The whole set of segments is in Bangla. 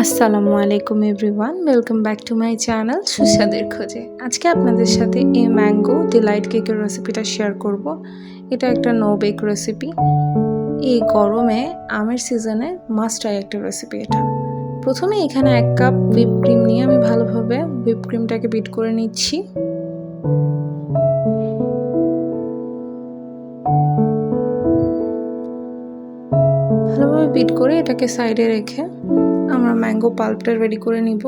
আসসালামু আলাইকুম everyone, welcome back to my channel সুস্বাদের খোঁজে। আজকে আপনাদের সাথে এই ম্যাঙ্গো ডিলাইট কেকের রেসিপিটা শেয়ার করব। এটা একটা নো বেক রেসিপি। এই গরমে আমের সিজনে মাস্ট ট্রাই একটা রেসিপি এটা। প্রথমে এখানে 1 কাপ হুইপ ক্রিম নিয়ে আমি ভালোভাবে হুইপ ক্রিমটাকে বিট করে নিচ্ছি। ভালোভাবে বিট করে এটাকে সাইডে রেখে আমরা ম্যাঙ্গো পাল্পটা রেডি করে নিব।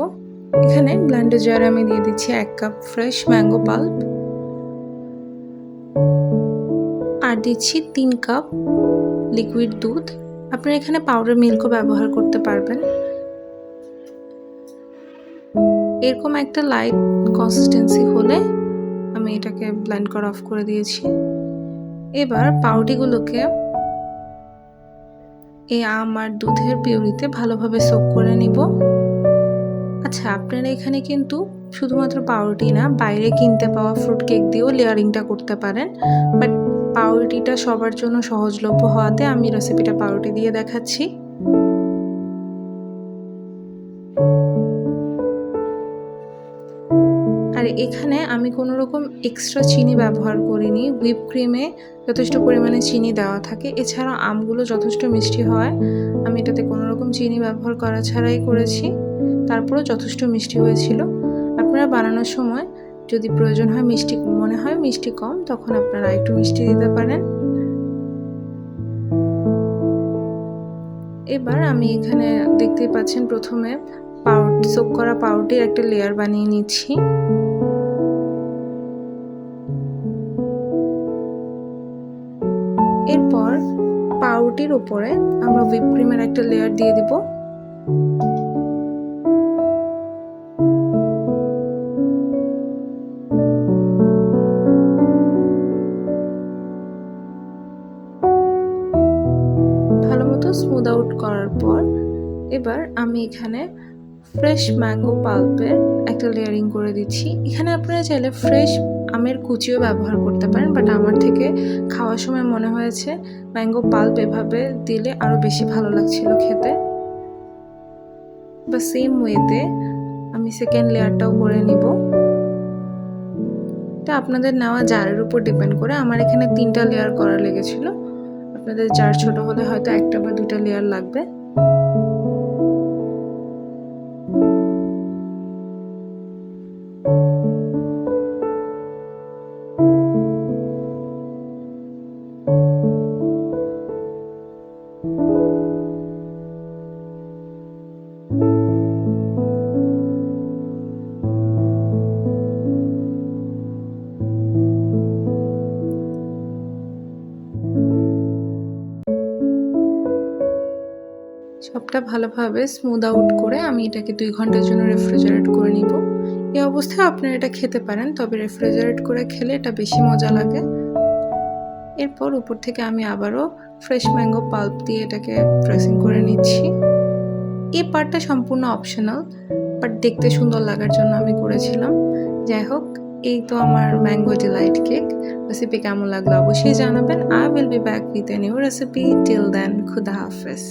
এখানে ব্লেন্ডার জারে আমি দিয়ে দিচ্ছি 1 কাপ ফ্রেশ ম্যাঙ্গো পাল্প, আর দিচ্ছি 3 কাপ লিকুইড দুধ। আপনারা এখানে পাউডার মিল্কও ব্যবহার করতে পারবেন। এরকম একটা লাইট কনসিস্টেন্সি হলে আমি এটাকে ব্লেন্ড করা অফ করে দিয়েছি। এবার পাউরুটিগুলোকে এই আম আর দুধের পিউরিতে ভালোভাবে সোক করে নিব। আচ্ছা, আপনারা এখানে কিন্তু শুধুমাত্র পাউরুটি না, বাইরে কিনতে পাওয়া ফ্রুট কেক দিয়েও লেয়ারিংটা করতে পারেন, বাট পাউরুটিটা সবার জন্য সহজলভ্য হওয়াতে আমি রেসিপিটা পাউরুটি দিয়ে দেখাচ্ছি। আর এখানে আমি কোনো রকম এক্সট্রা চিনি ব্যবহার করিনি। হুইপ ক্রিমে যথেষ্ট পরিমাণে চিনি দেওয়া থাকে, এছাড়া আমগুলো যথেষ্ট মিষ্টি হয়। আমি এটাতে কোনো রকম চিনি ব্যবহার করা ছাড়াই করেছি, তারপরেও যথেষ্ট মিষ্টি হয়েছিল। আপনারা বানানোর সময় যদি প্রয়োজন হয় মিষ্টি মনে হয় মিষ্টি কম, তখন আপনারা একটু মিষ্টি দিতে পারেন। এবার আমি এখানে দেখতেই পাচ্ছেন প্রথমে সোক করা পাউরুটির একটা লেয়ার বানিয়ে নিচ্ছি। এরপর পাউরুটির উপরে আমরা হুইপ ক্রিমের একটা লেয়ার দিয়ে দিব। ভালো মতো স্মুথ আউট করার পর এবার আমি এখানে ফ্রেশ ম্যাঙ্গো পাল্পের একটা লেয়ারিং করে দিচ্ছি। এখানে আপনারা চাইলে ফ্রেশ আমের কুচিও ব্যবহার করতে পারেন, বাট আমার থেকে খাওয়ার সময় মনে হয়েছে ম্যাঙ্গো পাল্প এভাবে দিলে আরও বেশি ভালো লাগছিল খেতে। বা সেম ওয়েতে আমি সেকেন্ড লেয়ারটাও করে নিব। এটা আপনাদের নেওয়া জারের উপর ডিপেন্ড করে। আমার এখানে 3টা লেয়ার করা লেগেছিল, আপনাদের জার ছোট হলে হয়তো 1টা বা 2টা লেয়ার লাগবে। সবটা ভালোভাবে স্মুথ আউট করে আমি এটাকে 2 ঘন্টার জন্য রেফ্রিজারেট করে নিব। এই অবস্থায় আপনারা এটা খেতে পারেন, তবে রেফ্রিজারেট করে খেলে এটা বেশি মজা লাগে। এরপর উপর থেকে আমি আবারও ফ্রেশ ম্যাঙ্গো পাল্প দিয়ে এটাকে ড্রেসিং করে নিচ্ছি। এই পার্টটা সম্পূর্ণ অপশনাল, বাট দেখতে সুন্দর লাগার জন্য আমি করেছিলাম। যাই হোক, এই তো আমার ম্যাঙ্গো ডিলাইট কেক রেসিপি কেমন লাগলো অবশ্যই জানাবেন। I will be back with a new recipe. Till then, খুদা হাফেজ।